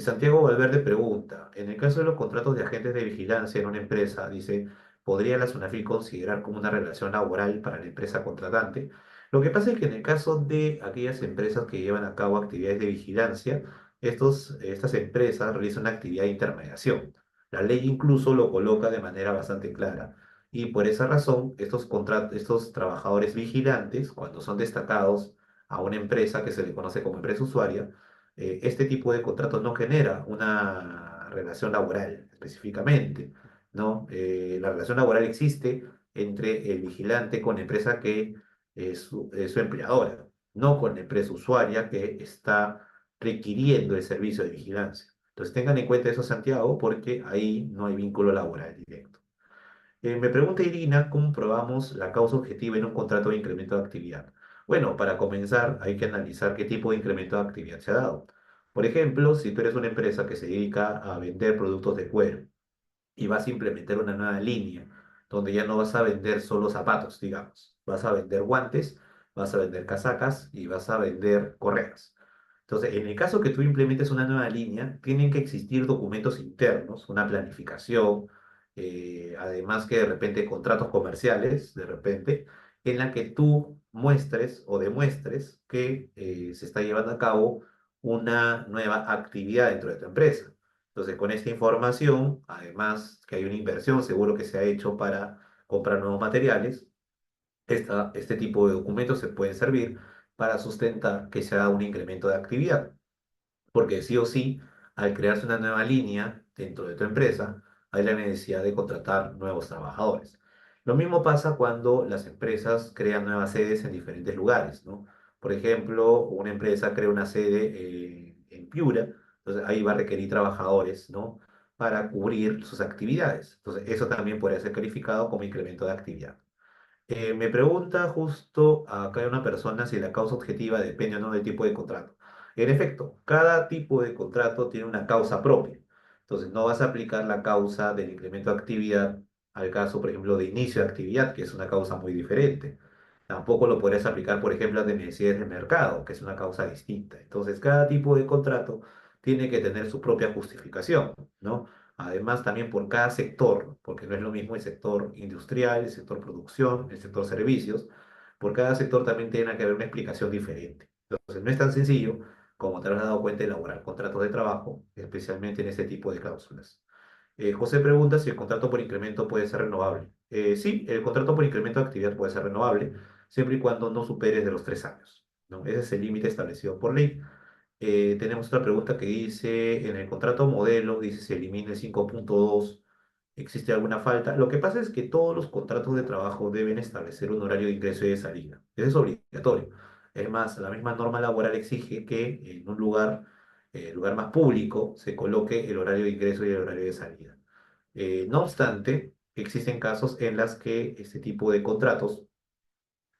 Santiago Valverde pregunta, en el caso de los contratos de agentes de vigilancia en una empresa, dice, ¿podría la SUNAFIL considerar como una relación laboral para la empresa contratante? Lo que pasa es que en el caso de aquellas empresas que llevan a cabo actividades de vigilancia, estas empresas realizan una actividad de intermediación. La ley incluso lo coloca de manera bastante clara. Y por esa razón, estos trabajadores vigilantes, cuando son destacados a una empresa que se le conoce como empresa usuaria, este tipo de contratos no genera una relación laboral específicamente, ¿no? La relación laboral existe entre el vigilante con la empresa que es su empleadora, no con la empresa usuaria que está requiriendo el servicio de vigilancia. Entonces tengan en cuenta eso, Santiago, porque ahí no hay vínculo laboral directo. Me pregunta Irina, ¿cómo probamos la causa objetiva en un contrato de incremento de actividad? Bueno, para comenzar hay que analizar qué tipo de incremento de actividad se ha dado. Por ejemplo, si tú eres una empresa que se dedica a vender productos de cuero y vas a implementar una nueva línea donde ya no vas a vender solo zapatos, digamos, vas a vender guantes, vas a vender casacas y vas a vender correas. Entonces, en el caso que tú implementes una nueva línea, tienen que existir documentos internos, una planificación, además que de repente contratos comerciales, de repente, en la que tú muestres o demuestres que se está llevando a cabo una nueva actividad dentro de tu empresa. Entonces, con esta información, además que hay una inversión, seguro que se ha hecho para comprar nuevos materiales, este tipo de documentos se pueden servir para sustentar que se ha dado un incremento de actividad. Porque sí o sí, al crearse una nueva línea dentro de tu empresa, hay la necesidad de contratar nuevos trabajadores. Lo mismo pasa cuando las empresas crean nuevas sedes en diferentes lugares, ¿no? Por ejemplo, una empresa crea una sede en Piura, entonces ahí va a requerir trabajadores, ¿no? Para cubrir sus actividades. Entonces, eso también puede ser calificado como incremento de actividad. Me pregunta justo acá hay una persona si la causa objetiva depende o no del tipo de contrato. En efecto, cada tipo de contrato tiene una causa propia. Entonces, no vas a aplicar la causa del incremento de actividad al caso, por ejemplo, de inicio de actividad, que es una causa muy diferente. Tampoco lo podrías aplicar, por ejemplo, a de necesidades de mercado, que es una causa distinta. Entonces, cada tipo de contrato tiene que tener su propia justificación, ¿no? Además, también por cada sector, porque no es lo mismo el sector industrial, el sector producción, el sector servicios, por cada sector también tiene que haber una explicación diferente. Entonces, no es tan sencillo como te habrás dado cuenta elaborar contratos de trabajo, especialmente en este tipo de cláusulas. José pregunta si el contrato por incremento puede ser renovable. Sí, el contrato por incremento de actividad puede ser renovable, siempre y cuando no superes de los 3 años, ¿no? Ese es el límite establecido por ley. Tenemos otra pregunta que dice, en el contrato modelo, dice, se elimina el 5.2, ¿existe alguna falta? Lo que pasa es que todos los contratos de trabajo deben establecer un horario de ingreso y de salida. Eso es obligatorio. Es más, la misma norma laboral exige que en un lugar más público, se coloque el horario de ingreso y el horario de salida. No obstante, existen casos en los que este tipo de contratos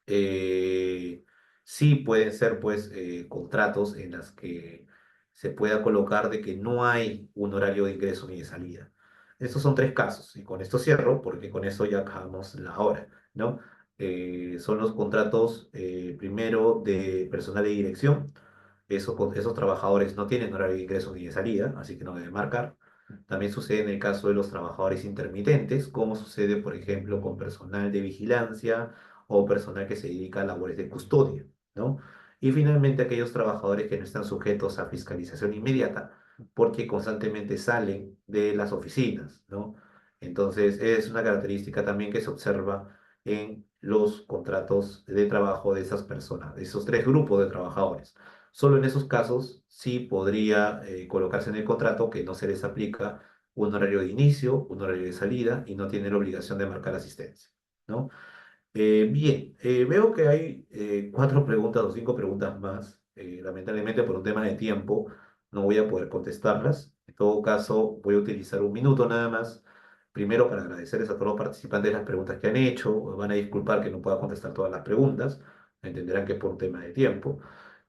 eh, sí pueden ser pues contratos en los que se pueda colocar de que no hay un horario de ingreso ni de salida. Estos son 3 casos y con esto cierro porque con eso ya acabamos la hora, ¿no? Son los contratos primero de personal de dirección. Esos trabajadores no tienen horario de ingreso ni de salida, así que no deben marcar. También sucede en el caso de los trabajadores intermitentes, como sucede, por ejemplo, con personal de vigilancia o personal que se dedica a labores de custodia, ¿no? Y finalmente aquellos trabajadores que no están sujetos a fiscalización inmediata porque constantemente salen de las oficinas, ¿no? Entonces es una característica también que se observa en los contratos de trabajo de esas personas, de esos tres grupos de trabajadores. Solo en esos casos sí podría colocarse en el contrato que no se les aplica un horario de inicio, un horario de salida y no tiene la obligación de marcar asistencia, ¿no? Bien, veo que hay cuatro preguntas o cinco preguntas más. Lamentablemente por un tema de tiempo no voy a poder contestarlas. En todo caso, voy a utilizar un minuto nada más. Primero para agradecerles a todos los participantes las preguntas que han hecho. Van a disculpar que no pueda contestar todas las preguntas. Entenderán que por un tema de tiempo.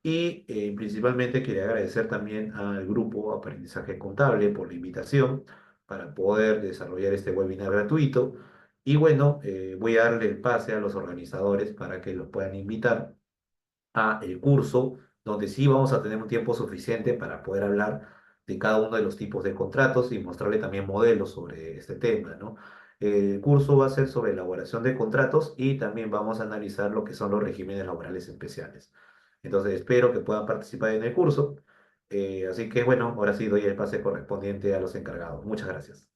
Y principalmente quería agradecer también al grupo Aprendizaje Contable por la invitación para poder desarrollar este webinar gratuito. Y bueno, voy a darle el pase a los organizadores para que los puedan invitar a el curso, donde sí vamos a tener un tiempo suficiente para poder hablar de cada uno de los tipos de contratos y mostrarle también modelos sobre este tema, ¿no? El curso va a ser sobre elaboración de contratos y también vamos a analizar lo que son los regímenes laborales especiales. Entonces espero que puedan participar en el curso. Así que bueno, ahora sí doy el pase correspondiente a los encargados. Muchas gracias.